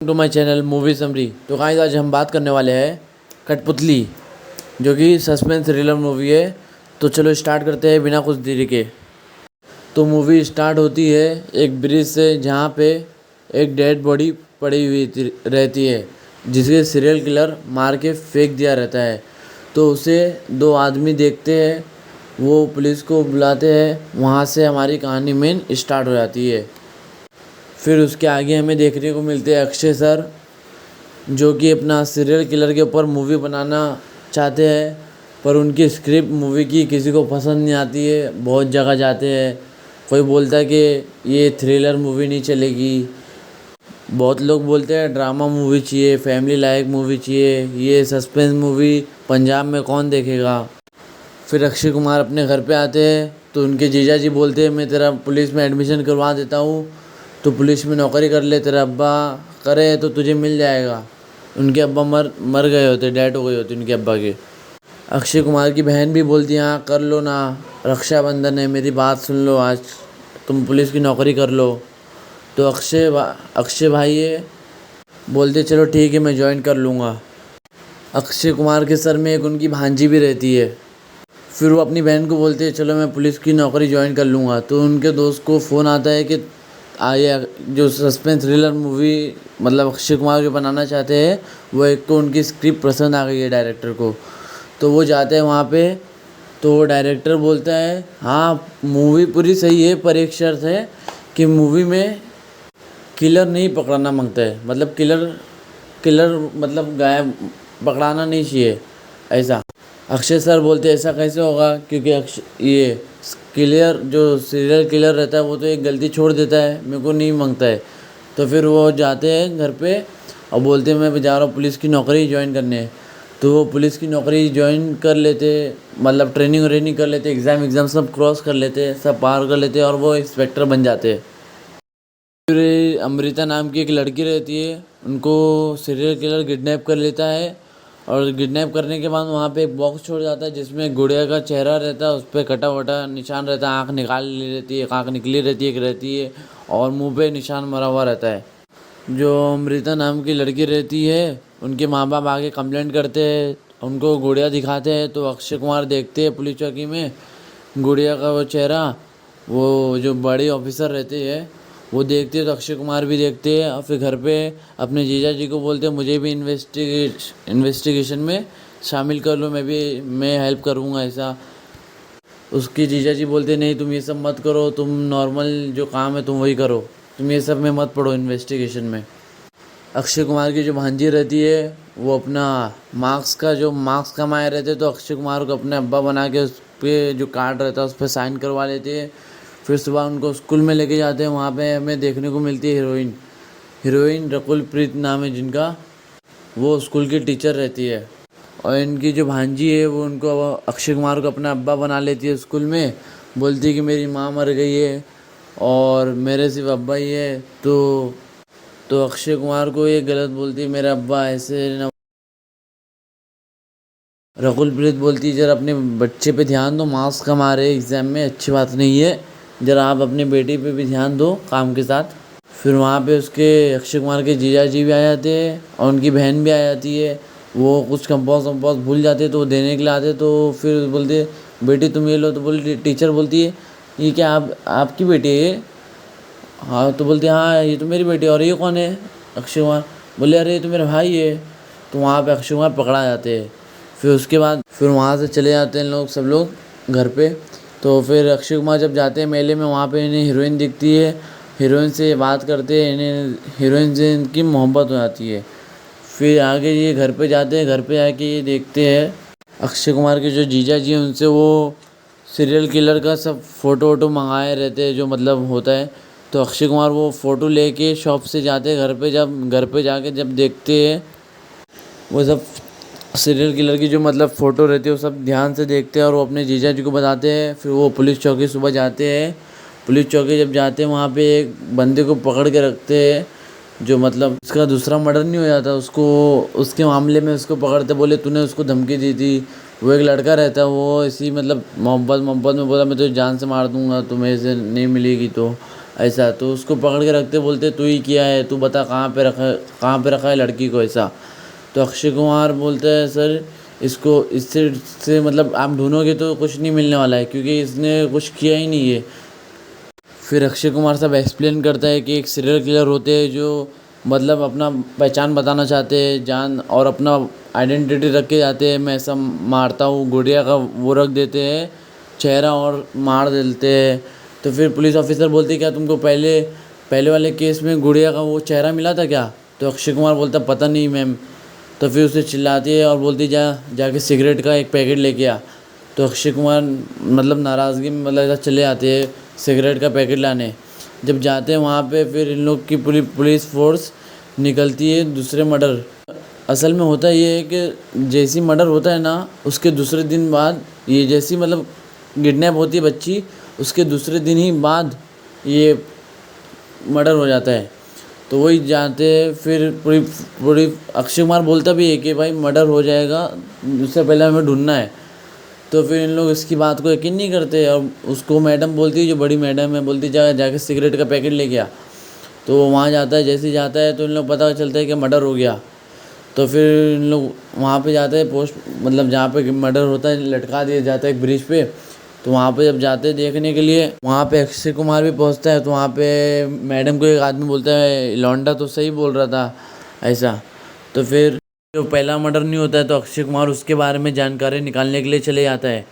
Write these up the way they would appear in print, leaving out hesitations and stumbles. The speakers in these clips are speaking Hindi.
To my channel movie summary. तो गाइस आज हम बात करने वाले हैं कठपुतली, जो कि सस्पेंस थ्रिलर मूवी है। तो चलो स्टार्ट करते हैं बिना कुछ देरी के। तो मूवी स्टार्ट होती है एक ब्रिज से, जहाँ पे एक डेड बॉडी पड़ी हुई रहती है, जिसे सीरियल किलर मार के फेंक दिया रहता है। तो उसे दो आदमी देखते हैं, वो पुलिस को बुलाते हैं। वहाँ से हमारी कहानी मेन स्टार्ट हो जाती है। फिर उसके आगे हमें देखने को मिलते हैं अक्षय सर, जो कि अपना सीरियल किलर के ऊपर मूवी बनाना चाहते हैं, पर उनकी स्क्रिप्ट मूवी की किसी को पसंद नहीं आती है। बहुत जगह जाते हैं, कोई बोलता है कि ये थ्रिलर मूवी नहीं चलेगी, बहुत लोग बोलते हैं ड्रामा मूवी चाहिए, फैमिली लाइक मूवी चाहिए, ये सस्पेंस मूवी पंजाब में कौन देखेगा। फिर अक्षय कुमार अपने घर पे आते हैं, तो उनके जीजा जी बोलते हैं मैं तेरा पुलिस में एडमिशन करवा देता हूँ, तो पुलिस में नौकरी कर ले, तेरा अब्बा करे तो तुझे मिल जाएगा। उनके अब्बा मर गए होते, डेथ हो गई होती उनके अब्बा के। अक्षय कुमार की बहन भी बोलती है हाँ कर लो ना, रक्षाबंधन है, मेरी बात सुन लो, आज तुम पुलिस की नौकरी कर लो। तो अक्षय भाई है, बोलते चलो ठीक है मैं ज्वाइन कर लूँगा। अक्षय कुमार के सर में एक उनकी भांजी भी रहती है। फिर वो अपनी बहन को बोलते हैं चलो मैं पुलिस की नौकरी ज्वाइन कर लूँगा। तो उनके दोस्त को फ़ोन आता है कि ये जो सस्पेंस थ्रिलर मूवी मतलब अक्षय कुमार जो बनाना चाहते हैं, वो एक तो उनकी स्क्रिप्ट पसंद आ गई है डायरेक्टर को। तो वो जाते हैं वहाँ पे, तो वो डायरेक्टर बोलता है हाँ मूवी पूरी सही है, पर एक शर्त है कि मूवी में किलर नहीं पकड़ना मांगता है, मतलब किलर मतलब गायब पकड़ाना नहीं चाहिए ऐसा। अक्षय सर बोलते ऐसा कैसे होगा, क्योंकि ये किलर जो सीरियल किलर रहता है वो तो एक गलती छोड़ देता है, मेरे को नहीं मांगता है। तो फिर वो जाते हैं घर पे और बोलते हैं मैं जा रहा हूँ पुलिस की नौकरी ज्वाइन करने। तो वो पुलिस की नौकरी ज्वाइन कर लेते, मतलब ट्रेनिंग कर लेते, एग्ज़ाम सब क्रॉस कर लेते, सब पार कर लेते और वो इंस्पेक्टर बन जाते हैं। फिर अमृता नाम की एक लड़की रहती है, उनको सीरियल किलर किडनैप कर लेता है, और किडनैप करने के बाद वहाँ पे एक बॉक्स छोड़ जाता है जिसमें गुड़िया का चेहरा रहता है, उस पर कटा वटा निशान रहता है, आँख निकाल ली रहती है, आँख निकली रहती है और मुंह पे निशान मरा हुआ रहता है। जो अमृता नाम की लड़की रहती है, उनके माँ बाप आके कंप्लेंट करते हैं, उनको गुड़िया दिखाते हैं। तो अक्षय कुमार देखते हैं पुलिस चौकी में गुड़िया का वो चेहरा, वो जो बड़ी ऑफिसर रहती है वो देखते हैं, तो अक्षय कुमार भी देखते हैं। और फिर घर पे अपने जीजा जी को बोलते हैं मुझे भी इन्वेस्टिगेशन में शामिल कर लो, मैं हेल्प करूँगा ऐसा। उसके जीजा जी बोलते हैं नहीं तुम ये सब मत करो, तुम नॉर्मल जो काम है तुम वही करो, तुम ये सब में मत पड़ो इन्वेस्टिगेशन में। अक्षय कुमार की जो भांजी रहती है वो अपना मार्क्स कमाए रहते, तो अक्षय कुमार को अपने अब्बा बना के उस पर जो कार्ड रहता है उस पर साइन करवा लेते हैं। फिर सुबह उनको स्कूल में लेके जाते हैं, वहाँ पे हमें देखने को मिलती है हीरोइन रकुल प्रीत नाम है जिनका, वो स्कूल की टीचर रहती है। और इनकी जो भांजी है वो उनको अक्षय कुमार को अपना अब्बा बना लेती है स्कूल में, बोलती है कि मेरी माँ मर गई है और मेरे सिर्फ अब्बा ही है। तो अक्षय कुमार को ये गलत बोलती है मेरा अब्बा ऐसे न। रकुल प्रीत बोलती है जरा अपने बच्चे पे ध्यान दो, मार्क्स कमा रहे एग्ज़ाम में, अच्छी बात नहीं है, ज़रा आप अपनी बेटी पे भी ध्यान दो काम के साथ। फिर वहाँ पे उसके अक्षय कुमार के जीजा जी भी आ जाते हैं और उनकी बहन भी आ जाती है। वो कुछ कंपोज भूल जाते तो वो देने के लिए आते, तो फिर बोलते बेटी तुम ये लो। तो बोलती टीचर बोलती है ये क्या आपकी बेटी है ये? हाँ तो बोलती है हाँ ये तो मेरी बेटी है। और ये कौन है? अक्षय कुमार बोले अरे ये तो मेरा भाई है। तो वहाँ पे अक्षय कुमार पकड़ा जाते हैं। फिर उसके बाद फिर वहाँ से चले जाते हैं सब लोग घर पे। तो फिर अक्षय कुमार जब जाते हैं मेले में, वहाँ पे इन्हें हीरोइन दिखती है, हीरोइन से बात करते हैं, इन्हें हीरोइन से इनकी मोहब्बत हो जाती है। फिर आगे ये घर पे जाते हैं, घर पे आके ये देखते हैं अक्षय कुमार के जो जीजा जी हैं उनसे वो सीरियल किलर का सब फ़ोटो वोटो मंगाए रहते हैं जो मतलब होता है। तो अक्षय कुमार वो फ़ोटो लेके शॉप से जाते हैं घर पे, जब घर पे जाके जब देखते हैं वो सब सीरियल किलर की जो मतलब फ़ोटो रहती है वो सब ध्यान से देखते हैं और वो अपने जीजा जी को बताते हैं। फिर वो पुलिस चौकी सुबह जाते हैं, पुलिस चौकी जब जाते हैं वहाँ पे एक बंदे को पकड़ के रखते हैं, जो मतलब उसका दूसरा मर्डर नहीं हो जाता, उसको उसके मामले में उसको पकड़ते, बोले तूने उसको धमकी दी थी। वो एक लड़का रहता है, वो इसी मतलब मोहब्बत में बोला मैं तुझे जान से मार दूंगा, तुम्हें से नहीं मिलेगी तो ऐसा। तो उसको पकड़ के रखते, बोलते तू ही किया है, तू बता कहाँ पे रखा है लड़की को, ऐसा। तो अक्षय कुमार बोलता है सर इसको इससे मतलब आप ढूंढोगे तो कुछ नहीं मिलने वाला है, क्योंकि इसने कुछ किया ही नहीं है। फिर अक्षय कुमार साहब एक्सप्लेन करता है कि एक सीरियल किलर होते हैं जो मतलब अपना पहचान बताना चाहते हैं, जान और अपना आइडेंटिटी रख के जाते हैं, मैं ऐसा मारता हूँ, गुड़िया का वो रख देते हैं चेहरा और मार देते हैं। तो फिर पुलिस ऑफिसर बोलती है क्या तुमको पहले पहले वाले केस में गुड़िया का वो चेहरा मिला था क्या? तो अक्षय कुमार बोलता पता नहीं मैम। तो फिर उसे चिल्लाती है और बोलती जाके सिगरेट का एक पैकेट लेके आ। तो अक्षय कुमार मतलब नाराज़गी में मतलब ऐसा चले आते हैं सिगरेट का पैकेट लाने। जब जाते हैं वहाँ पे फिर इन लोग की पूरी पुलिस फोर्स निकलती है दूसरे मर्डर। असल में होता ये है कि जैसी मर्डर होता है ना उसके दूसरे दिन बाद ये जैसी मतलब किडनैप होती है बच्ची, उसके दूसरे दिन ही बाद ये मर्डर हो जाता है। तो वही जाते हैं फिर पूरी पूरी अक्षय कुमार बोलता भी है कि भाई मर्डर हो जाएगा, उससे पहले हमें ढूंढना है। तो फिर इन लोग इसकी बात को यकीन नहीं करते और उसको मैडम बोलती है, जो बड़ी मैडम है, बोलती जाके सिगरेट का पैकेट लेके आ। तो वो वहाँ जाता है, जैसे ही जाता है तो इन लोग पता चलता है कि मर्डर हो गया। तो फिर इन लोग वहाँ पे जाते हैं पोस्ट मतलब जहाँ पे मर्डर होता है लटका दिया जाता है एक ब्रिज पे। तो वहाँ पे जब जाते हैं देखने के लिए, वहाँ पे अक्षय कुमार भी पहुँचता है। तो वहाँ पे मैडम को एक आदमी बोलता है लौंडा तो सही बोल रहा था, ऐसा। तो फिर जो पहला मर्डर नहीं होता है तो अक्षय कुमार उसके बारे में जानकारी निकालने के लिए चले जाता है।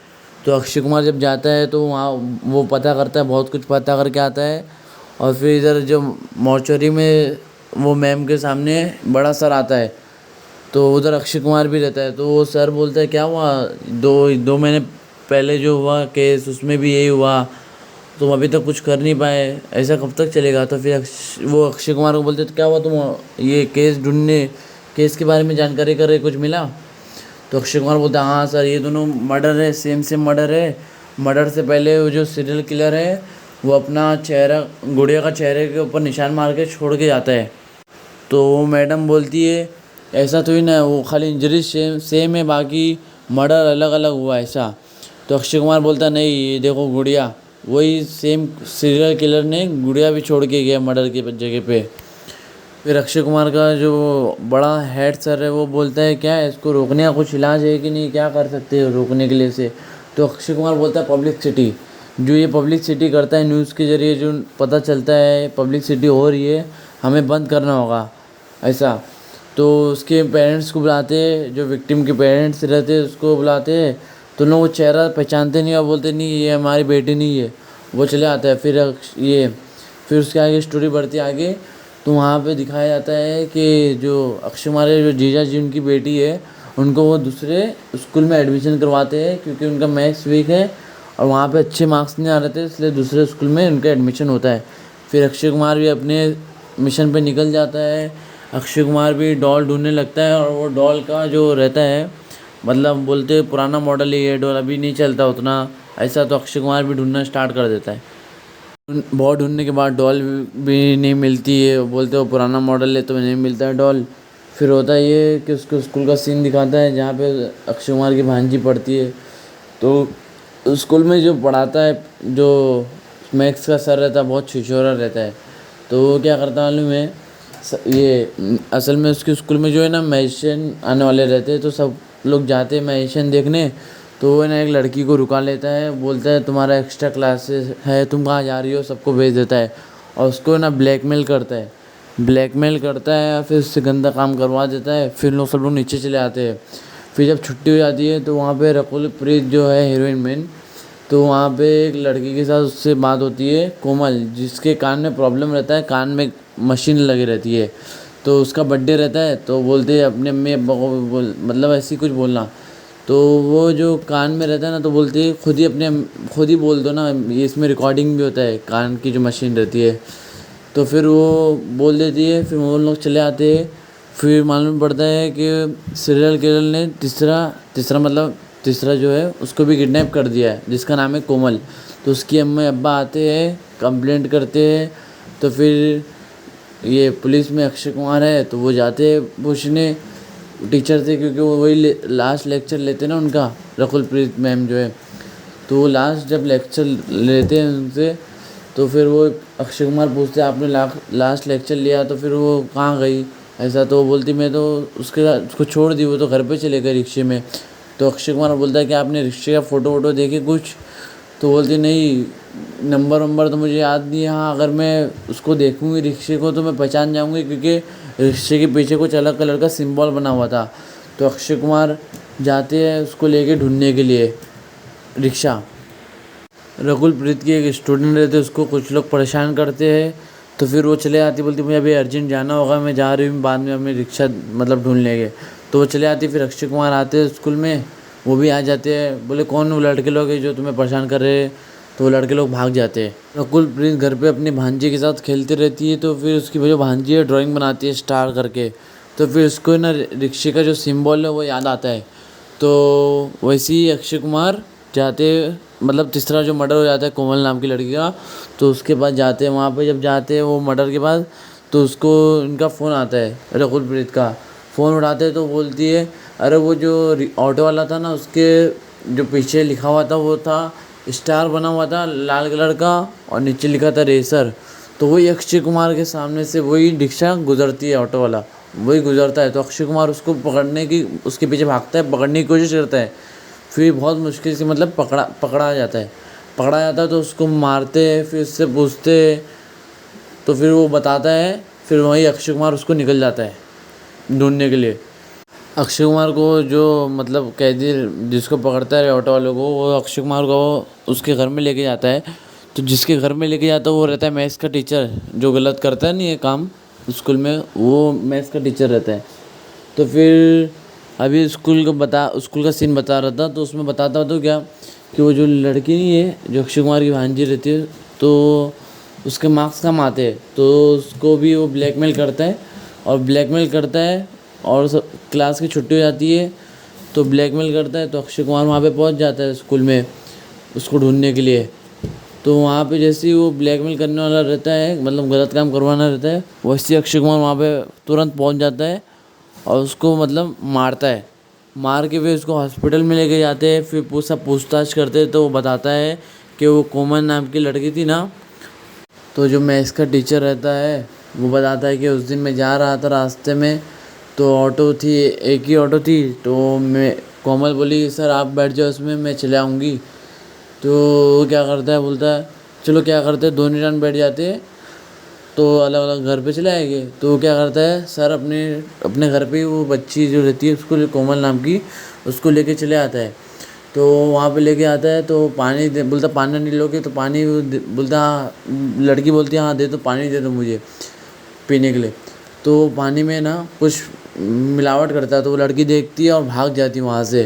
तो अक्षय कुमार जब जाता है तो वहाँ वो पता करता है, बहुत कुछ पता करके आता है। और फिर इधर जो मॉर्चरी में वो मैम के सामने बड़ा सर आता है, तो उधर अक्षय कुमार भी रहता है। तो वो सर बोलता है क्या हुआ, दो दो महीने पहले जो हुआ केस उसमें भी यही हुआ, तुम अभी तक कुछ कर नहीं पाए, ऐसा कब तक चलेगा? तो फिर वो अक्षय कुमार को बोलते तो क्या हुआ, तुम ये केस ढूंढने केस के बारे में जानकारी कर रहे, कुछ मिला? तो अक्षय कुमार बोलता है हाँ सर ये दोनों मर्डर है, सेम सेम मर्डर है। मर्डर से पहले वो जो सीरियल किलर है वो अपना चेहरा गुड़िया का चेहरे के ऊपर निशान मार के छोड़ के जाता है। तो वो मैडम बोलती है ऐसा तो ही ना, वो खाली इंजरी सेम है, बाकी मर्डर अलग अलग हुआ ऐसा। तो अक्षय कुमार बोलता नहीं ये देखो गुड़िया, वही सेम सीरियल किलर ने गुड़िया भी छोड़ के गया मर्डर की जगह पे। फिर अक्षय कुमार का जो बड़ा हेड सर है वो बोलता है क्या इसको रोकने का कुछ इलाज है कि नहीं, क्या कर सकते हो रोकने के लिए से? तो अक्षय कुमार बोलता है पब्लिसिटी, जो ये पब्लिसिटी करता है न्यूज़ के ज़रिए जो पता चलता है पब्लिसिटी हो रही है, हमें बंद करना होगा ऐसा। तो उसके पेरेंट्स को बुलाते हैं, जो विक्टिम के पेरेंट्स रहते हैं उसको बुलाते हैं। तो लोग वो चेहरा पहचानते नहीं और बोलते नहीं ये हमारी बेटी नहीं है, वो चले आता है। फिर उसके आगे स्टोरी बढ़ती है आगे। तो वहाँ पे दिखाया जाता है कि जो अक्षय कुमार जो जीजा जी उनकी बेटी है, उनको वो दूसरे स्कूल में एडमिशन करवाते हैं क्योंकि उनका मैथ्स वीक है और वहाँ पे अच्छे मार्क्स नहीं आ रहे थे, इसलिए दूसरे स्कूल में उनका एडमिशन होता है। फिर अक्षय कुमार भी अपने मिशन पे निकल जाता है। अक्षय कुमार भी डॉल ढूंढने लगता है और वो डॉल का जो रहता है मतलब बोलते पुराना मॉडल है ये डॉल, अभी नहीं चलता उतना ऐसा। तो अक्षय कुमार भी ढूंढना स्टार्ट कर देता है। बहुत ढूंढने के बाद डॉल भी नहीं मिलती है, बोलते वो पुराना मॉडल है तो नहीं मिलता है डॉल। फिर होता ये कि उसको स्कूल का सीन दिखाता है जहाँ पे अक्षय कुमार की भांजी पढ़ती है। तो स्कूल में जो पढ़ाता है जो मैथ्स का सर रहता है बहुत छिछोरा रहता है। तो वो क्या करता मालूम है, ये असल में उसके स्कूल में जो है ना मैजिशियन आने वाले रहते हैं, तो सब लोग जाते हैं मैजिशियन देखने। तो वो ना एक लड़की को रुका लेता है, बोलता है तुम्हारा एक्स्ट्रा क्लासेस है, तुम कहाँ जा रही हो, सबको भेज देता है और उसको ना ब्लैकमेल करता है फिर उससे गंदा काम करवा देता है। फिर लोग सब लोग नीचे चले आते हैं। फिर जब छुट्टी हो जाती है तो वहाँ पे रकुल प्रीत जो है हीरोइन मेन, तो वहाँ पे एक लड़की के साथ उससे बात होती है कोमल, जिसके कान में प्रॉब्लम रहता है, कान में मशीन लगी रहती है। तो उसका बर्थडे रहता है तो बोलते हैं अपने अम्मी अब्बा को मतलब ऐसी कुछ बोलना। तो वो जो कान में रहता है ना तो बोलती है खुद ही बोल दो ना, ये इसमें रिकॉर्डिंग भी होता है कान की जो मशीन रहती है। तो फिर वो बोल देती है, फिर वो लोग चले आते हैं। फिर मालूम पड़ता है कि सीरियल किलर ने तीसरा जो है उसको भी किडनैप कर दिया है, जिसका नाम है कोमल। तो उसकी अम्मा अब्बा आते हैं, कंप्लेंट करते हैं। तो फिर ये पुलिस में अक्षय कुमार है तो वो जाते हैं पूछने टीचर से, क्योंकि वो वही लास्ट लेक्चर लेते हैं ना उनका, रकुल प्रीत मैम जो है। तो वो लास्ट जब लेक्चर लेते हैं उनसे तो फिर वो अक्षय कुमार पूछते आपने लास्ट लेक्चर लिया, तो फिर वो कहाँ गई ऐसा, तो वो बोलती मैं तो उसको छोड़ दी, वो तो घर पे चले गए रिक्शे में। तो अक्षय कुमार बोलता है कि आपने रिक्शे का फ़ोटो वोटो देखे कुछ, तो बोलती नहीं, नंबर वंबर तो मुझे याद नहीं है, हाँ अगर मैं उसको देखूँगी रिक्शे को तो मैं पहचान जाऊँगी, क्योंकि रिक्शे के पीछे कुछ अलग कलर का सिंबल बना हुआ था। तो अक्षय कुमार जाते हैं उसको लेके ढूंढने के लिए रिक्शा। रकुल प्रीत की एक स्टूडेंट रहते, उसको कुछ लोग परेशान करते हैं, तो फिर वो चले आती, बोलती मुझे अभी अर्जेंट जाना होगा, मैं जा रही हूँ, बाद में हमें रिक्शा मतलब ढूंढ लेंगे। तो वो चले आती, फिर अक्षय कुमार आते हैं स्कूल में, वो भी आ जाते हैं, बोले कौन वो लड़के लोग हैं जो तुम्हें परेशान कर रहे हैं, तो वो लड़के लोग भाग जाते हैं। रकुल प्रीत घर पे अपनी भांजी के साथ खेलती रहती है, तो फिर उसकी जो भांजी है ड्राइंग बनाती है स्टार करके, तो फिर उसको ना रिक्शे का जो सिंबल है वो याद आता है। तो वैसे ही अक्षय कुमार जाते, मतलब तीसरा जो मर्डर हो जाता है कोमल नाम की लड़की का, तो उसके बाद जाते हैं वहाँ पे, जब जाते हैं वो मर्डर के बाद, तो उसको इनका फ़ोन आता है, रकुल प्रीत का फ़ोन उठाते हैं, तो बोलती है अरे वो जो ऑटो वाला था ना, उसके जो पीछे लिखा हुआ था वो था स्टार बना हुआ था लाल कलर का, और नीचे लिखा था रेसर। तो वही अक्षय कुमार के सामने से वही रिक्शा गुजरती है, ऑटो वाला वही गुजरता है, तो अक्षय कुमार उसको पकड़ने की, उसके पीछे भागता है, पकड़ने की कोशिश करता है, फिर बहुत मुश्किल से मतलब पकड़ा जाता है। तो उसको मारते हैं, फिर उससे पूछते हैं, तो फिर वो बताता है, फिर वही अक्षय कुमार उसको निकल जाता है ढूंढने के लिए। अक्षय कुमार को जो मतलब कैदी जिसको पकड़ता है ऑटो वालों को, वो अक्षय कुमार को उसके घर में लेके जाता है। तो जिसके घर में लेके जाता है वो रहता है मैथ्स का टीचर, जो गलत करता है नहीं ये काम स्कूल में, वो मैथ्स का टीचर रहता है। तो फिर अभी स्कूल का सीन बता रहा था, तो उसमें बताता तो क्या कि वो जो लड़की नहीं है जो अक्षय कुमार की भांजी रहती है, तो उसके मार्क्स कम आते हैं, तो उसको भी वो ब्लैकमेल करता है, और क्लास की छुट्टी हो जाती है तो ब्लैकमेल करता है। तो अक्षय कुमार वहाँ पे पहुँच जाता है स्कूल में उसको ढूंढने के लिए। तो वहाँ पे जैसे ही वो ब्लैकमेल करने वाला रहता है, मतलब गलत काम करवाना रहता है, वैसे ही अक्षय कुमार वहाँ पे तुरंत पहुँच जाता है और उसको मतलब मारता है। मार के फिर उसको हॉस्पिटल में लेके जाते हैं, फिर पूछताछ करते हैं, तो वो बताता है कि वो कोमल नाम की लड़की थी ना, तो जो मैथ्स का टीचर रहता है वो बताता है कि उस दिन मैं जा रहा था रास्ते में, तो ऑटो थी, एक ही ऑटो थी, तो मैं कोमल बोली सर आप बैठ जाओ उसमें, मैं चले आऊँगी। तो वो क्या करता है, बोलता है चलो क्या करते हैं, दोनों जन बैठ जाते हैं, तो अलग अलग घर पे चले आएंगे। तो वो क्या करता है, सर अपने घर पे ही वो बच्ची जो रहती है उसको, कोमल नाम की, उसको लेके चले आता है। तो वहाँ पे लेके आता है, तो पानी दे, बोलता पानी नहीं लोगे, तो पानी बोलता हाँ, लड़की बोलती है हाँ दे दो, पानी दे दो मुझे पीने के लिए। तो पानी में ना कुछ मिलावट करता है, तो वो लड़की देखती है और भाग जाती है वहाँ से।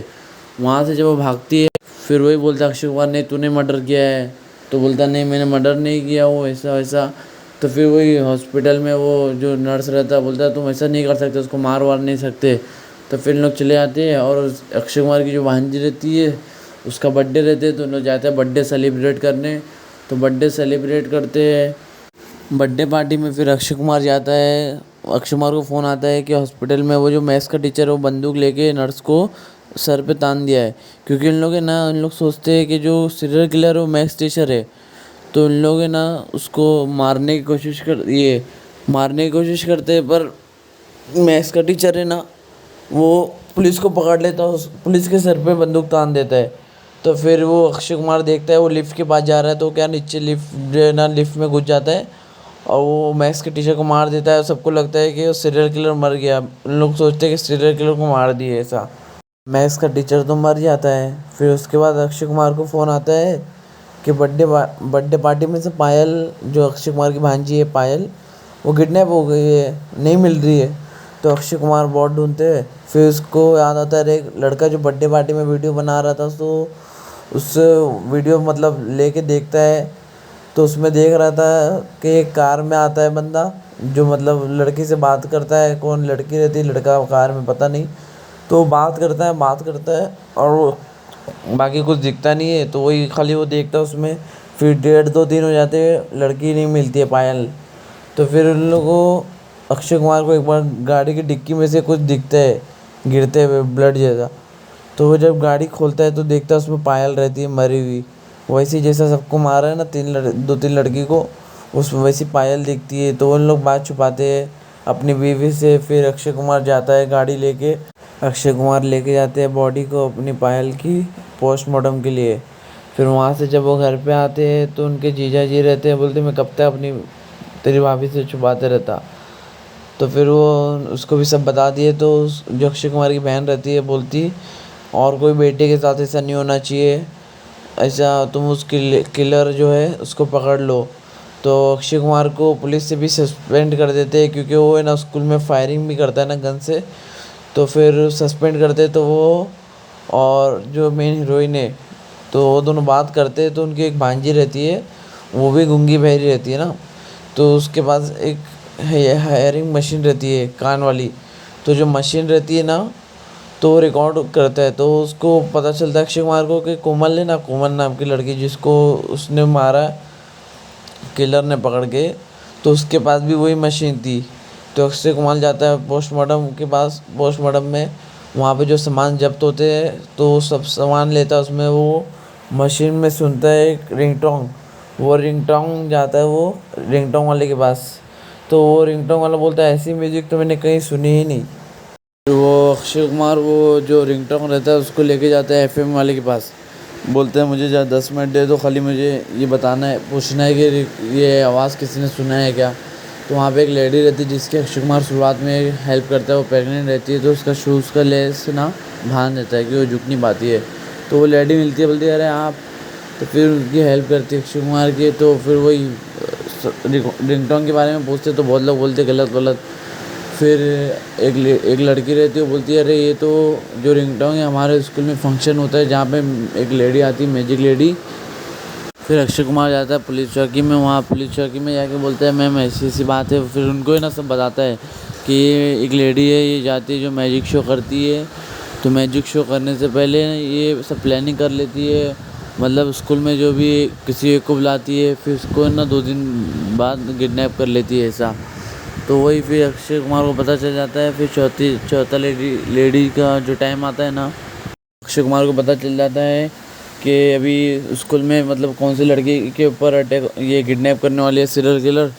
जब वो भागती है, फिर वही बोलता है अक्षय कुमार, नहीं तूने मर्डर किया है, तो बोलता नहीं मैंने मर्डर नहीं किया, वो ऐसा वैसा। तो फिर वही हॉस्पिटल में वो जो नर्स रहता है बोलता है तुम ऐसा नहीं कर सकते, उसको मार वार नहीं सकते। तो फिर लोग चले आते हैं, और अक्षय कुमार की जो भांजी रहती है उसका बर्थडे रहते हैं, तो लोग जाते हैं बर्थडे सेलिब्रेट करने। तो बर्थडे सेलिब्रेट करते हैं, बर्थडे पार्टी में फिर अक्षय कुमार जाता है। अक्षय कुमार को फ़ोन आता है कि हॉस्पिटल में वो जो मैथ्स का टीचर है वो बंदूक लेके नर्स को सर पे तान दिया है, क्योंकि उन लोग सोचते हैं कि जो सीरियल किलर है वो मैथ्स टीचर है। तो उन लोग है ना उसको मारने की कोशिश करते हैं, पर मैथ्स का टीचर है ना वो पुलिस को पकड़ लेता है, पुलिस के सर पे बंदूक तान देता है। तो फिर वो अक्षय कुमार देखता है वो लिफ्ट के पास जा रहा है, तो क्या नीचे लिफ्ट में घुस जाता है और वो मैथ्स के टीचर को मार देता है। सबको लगता है कि वो सीरियल किलर मर गया, उन लोग सोचते हैं कि सीरियल किलर को मार दिए ऐसा। मैथ्स का टीचर तो मर जाता है। फिर उसके बाद अक्षय कुमार को फ़ोन आता है कि बर्थडे पार्टी में से पायल, जो अक्षय कुमार की भांजी है पायल, वो किडनैप हो गई है, नहीं मिल रही है। तो अक्षय कुमार बहुत ढूंढते हैं, फिर उसको याद आता है एक लड़का जो बर्थडे पार्टी में वीडियो बना रहा था, तो उस वीडियो मतलब लेके देखता है, तो उसमें देख रहा था कि एक कार में आता है बंदा जो मतलब लड़की से बात करता है, कौन लड़की रहती है लड़का कार में पता नहीं, तो बात करता है और बाकी कुछ दिखता नहीं है, तो वही खाली वो देखता है उसमें। फिर 1.5-2 दिन हो जाते हैं, लड़की नहीं मिलती है पायल। तो फिर उन लोगों को अक्षय कुमार को एक बार गाड़ी की डिक्की में से कुछ दिखता है गिरते हुए ब्लड जैसा, तो वो जब गाड़ी खोलता है तो देखता है उसमें पायल रहती है मरी हुई। वैसे जैसा सबको मारा है ना, 2-3 लड़की को, उस वैसी पायल दिखती है। तो उन लोग बात छुपाते हैं अपनी बीवी से। फिर अक्षय कुमार जाता है गाड़ी लेके, अक्षय कुमार लेके जाते हैं बॉडी को अपनी पायल की पोस्टमार्टम के लिए। फिर वहाँ से जब वो घर पे आते हैं तो उनके जीजा जी रहते हैं, बोलते मैं कब तक अपनी तेरी भाभी से छुपाते रहता। तो फिर वो उसको भी सब बता दिए। तो जो अक्षय कुमार की बहन रहती है बोलती और कोई बेटे के साथ ऐसा नहीं होना चाहिए, ऐसा तुम उस किलर जो है उसको पकड़ लो। तो अक्षय कुमार को पुलिस से भी सस्पेंड कर देते हैं, क्योंकि वो है ना स्कूल में फायरिंग भी करता है ना गन से। तो फिर सस्पेंड करते तो वो और जो मेन हीरोइन है तो वो दोनों बात करते हैं। तो उनकी एक भांजी रहती है, वो भी गूंगी बहरी रहती है ना। तो उसके पास एक हायरिंग मशीन रहती है कान वाली। तो जो मशीन रहती है ना, तो वो रिकॉर्ड करता है। तो उसको पता चलता है अक्षय कुमार को कि कोमल है ना, कोमल नाम की लड़की जिसको उसने मारा किलर ने पकड़ के, तो उसके पास भी वही मशीन थी। तो अक्षय कुमार जाता है पोस्टमार्टम के पास। पोस्टमार्टम में वहाँ पे जो सामान जब्त होते हैं तो वो सब सामान लेता है। उसमें वो मशीन में सुनता है एक रिंगटोन। वो रिंगटोन जाता है वो रिंगटोन वाले के पास। तो वो रिंगटोन वाला बोलता है ऐसी म्यूजिक तो मैंने कहीं सुनी ही नहीं। वो अक्षय कुमार वो जो रिंगटोन रहता है उसको लेके जाता है एफएम वाले के पास। बोलते हैं मुझे 10 मिनट दे दो, खाली मुझे ये बताना है, पूछना है कि ये आवाज़ किसी ने सुना है क्या। तो वहाँ पे एक लेडी रहती है जिसकी अक्षय कुमार शुरुआत में हेल्प करता है। वो प्रेग्नेंट रहती है तो उसका शूज़ का लेस ना भान देता है कि वो झुक नहीं पाती है। तो वो लेडी मिलती है, बोलती है अरे आप। तो फिर उनकी हेल्प करती है अक्षय कुमार की। तो फिर वही रिंगटोन के बारे में पूछते तो बहुत लोग बोलते गलत गलत। फिर एक लड़की रहती है, वो बोलती है अरे ये तो जो रिंगटोन है हमारे स्कूल में फंक्शन होता है जहाँ पे एक लेडी आती है मैजिक लेडी। फिर अक्षय कुमार जाता है पुलिस चौकी में। वहाँ पुलिस चौकी में जाके बोलता है मैम ऐसी ऐसी बात है। फिर उनको है ना सब बताता है कि ये एक लेडी है, ये जाती है जो मैजिक शो करती है। तो मैजिक शो करने से पहले ये सब प्लानिंग कर लेती है, मतलब स्कूल में जो भी किसी एक को बुलाती है फिर उसको ना 2 दिन बाद किडनैप कर लेती है ऐसा। तो वही फिर अक्षय कुमार को पता चल जाता है। फिर चौथा लेडी का जो टाइम आता है ना, अक्षय कुमार को पता चल जाता है कि अभी स्कूल में मतलब कौन सी लड़की के ऊपर अटैक ये किडनैप करने वाली है सीरियल किलर।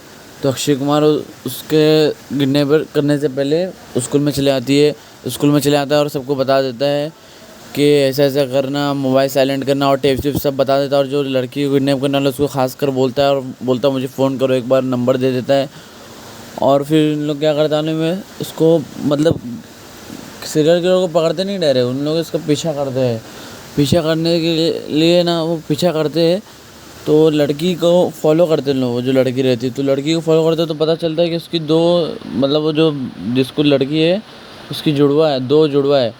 तो अक्षय कुमार उसके किडनैप करने से पहले स्कूल में चले आती है, स्कूल में चले आता है और सबको बता देता है कि ऐसा ऐसा करना, मोबाइल साइलेंट करना और टेप सब बता देता है। और जो लड़की को किडनैप करने वाला उसको खास कर बोलता है और बोलता है मुझे फ़ोन करो, एक बार नंबर दे देता है। और फिर इन लोग क्या करते हैं में उसको मतलब सीरियल किलर को पकड़ते नहीं डरे, उन लोग इसका पीछा करते हैं। पीछा करने के लिए ना वो पीछा करते हैं तो लड़की को फॉलो करते हैं लोग। जो लड़की रहती है तो लड़की को फॉलो करते हैं तो पता चलता है कि उसकी दो मतलब वो जो जिसको लड़की है उसकी जुड़वा है, 2 जुड़वा है।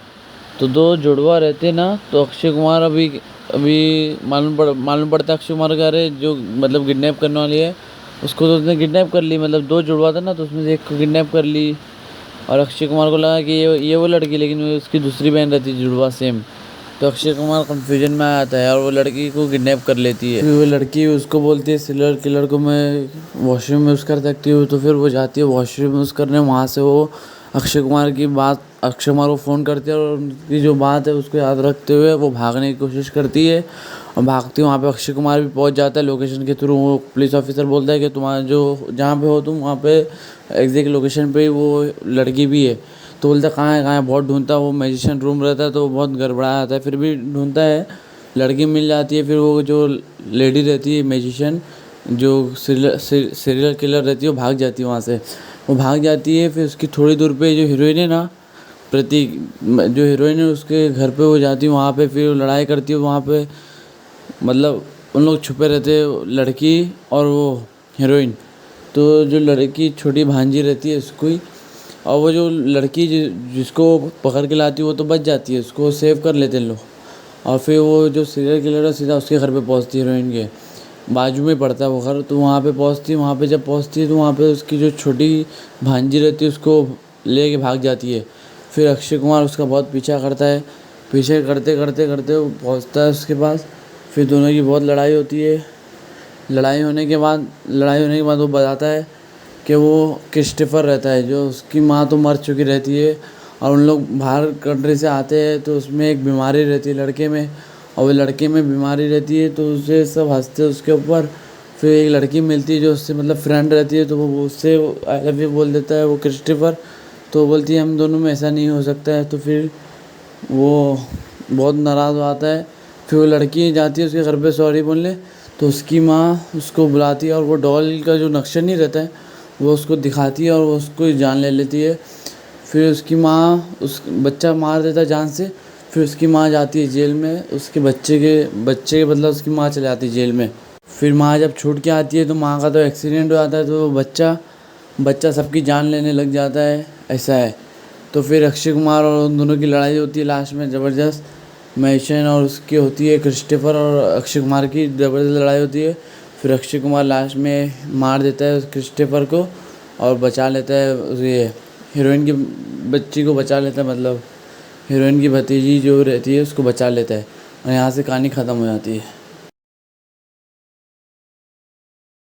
तो 2 जुड़वा रहते हैं ना। तो अक्षय कुमार अभी अभी मालूम पड़ता है अक्षय कुमार का अरे जो मतलब किडनैप करने वाली है उसको तो उसने किडनैप कर ली, मतलब 2 जुड़वा था ना तो उसमें से एक को किडनैप कर ली। और अक्षय कुमार को लगा कि ये वो लड़की, लेकिन उसकी दूसरी बहन रहती है जुड़वा सेम। तो अक्षय कुमार कंफ्यूजन में आ जाता है और वो लड़की को किडनैप कर लेती है। फिर वो लड़की उसको बोलती है सीरियल किलर को मैं वॉशरूम यूज़ कर सकती हूँ। तो फिर वो जाती है वॉशरूम यूज़ करने। वहाँ से वो अक्षय कुमार की बात अक्षय कुमार को फ़ोन करती है और उनकी जो बात है उसको याद रखते हुए वो भागने की कोशिश करती है। और भागती वहाँ पे अक्षय कुमार भी पहुँच जाता है लोकेशन के थ्रू। वो पुलिस ऑफिसर बोलता है कि तुम्हारा जो जहाँ पे हो तुम वहाँ पे एग्जैक्ट लोकेशन पे वो लड़की भी है। तो बोलता कहाँ है, बहुत ढूंढता है। वो मैजिशियन रूम रहता है तो वो बहुत गड़बड़ा आता है, फिर भी ढूंढता है, लड़की मिल जाती है। फिर वो जो लेडी रहती है मैजिशियन जो सीरियल किलर रहती है वो भाग जाती है वहाँ से। वो भाग जाती है। फिर उसकी थोड़ी दूर पे जो हीरोइन है ना प्रतीक, जो हीरोइन है उसके घर पे वो जाती है। वहाँ पे फिर लड़ाई करती है वहाँ पे, मतलब उन लोग छुपे रहते हैं लड़की और वो हीरोइन। तो जो लड़की छोटी भांजी रहती है उसको ही, और वो जो लड़की जिसको पकड़ के लाती है वो तो बच जाती है, उसको सेव कर लेते हैं लोग। और फिर वो जो सीरियल किलर है सीधा उसके घर पे पहुंचती है, हीरोइन के बाजू में पड़ता है वो घर। तो वहाँ पे पहुंचती है। वहाँ पे जब पहुंचती है तो वहाँ पे उसकी जो छोटी भांजी रहती है उसको ले के भाग जाती है। फिर अक्षय कुमार उसका बहुत पीछा करता है। पीछे करते करते करते वो पहुँचता है उसके पास। फिर दोनों की बहुत लड़ाई होती है। लड़ाई होने के बाद वो बताता है कि वो क्रिस्टोफर रहता है, जो उसकी माँ तो मर चुकी रहती है और उन लोग बाहर कंट्री से आते हैं। तो उसमें एक बीमारी रहती है लड़के में और वो लड़के में बीमारी रहती है तो उसे सब हंसते हैं उसके ऊपर। फिर एक लड़की मिलती है जो उससे मतलब फ्रेंड रहती है, तो वो उससे आई लव यू बोल देता है वो क्रिस्टोफर। तो वो बोलती है हम दोनों में ऐसा नहीं हो सकता है, तो फिर वो बहुत नाराज़ हो आता है। फिर वो लड़की जाती है उसके घर पे सॉरी बोलने, तो उसकी माँ उसको बुलाती है और वो डॉल का जो नक्शा नहीं रहता है वो उसको दिखाती है और वो उसको जान ले लेती है। फिर उसकी माँ उस बच्चा मार देता है जान से। फिर उसकी माँ जाती है जेल में, उसके बच्चे के बदला उसकी माँ चले जाती है जेल में। फिर माँ जब छूट के आती है तो माँ का तो एक्सीडेंट हो जाता है, तो वो बच्चा सबकी जान लेने लग जाता है, ऐसा है। तो फिर अक्षय कुमार और उन दोनों की लड़ाई होती है लास्ट में ज़बरदस्त। मैशन और उसकी होती है क्रिस्टोफर और अक्षय कुमार की ज़बरदस्त लड़ाई होती है। फिर अक्षय कुमार लास्ट में मार देता है उस क्रिस्टोफर को और बचा लेता है ये हीरोइन की बच्ची को बचा लेता है, मतलब हीरोइन की भतीजी जो रहती है उसको बचा लेता है, और यहाँ से कहानी ख़त्म हो जाती है।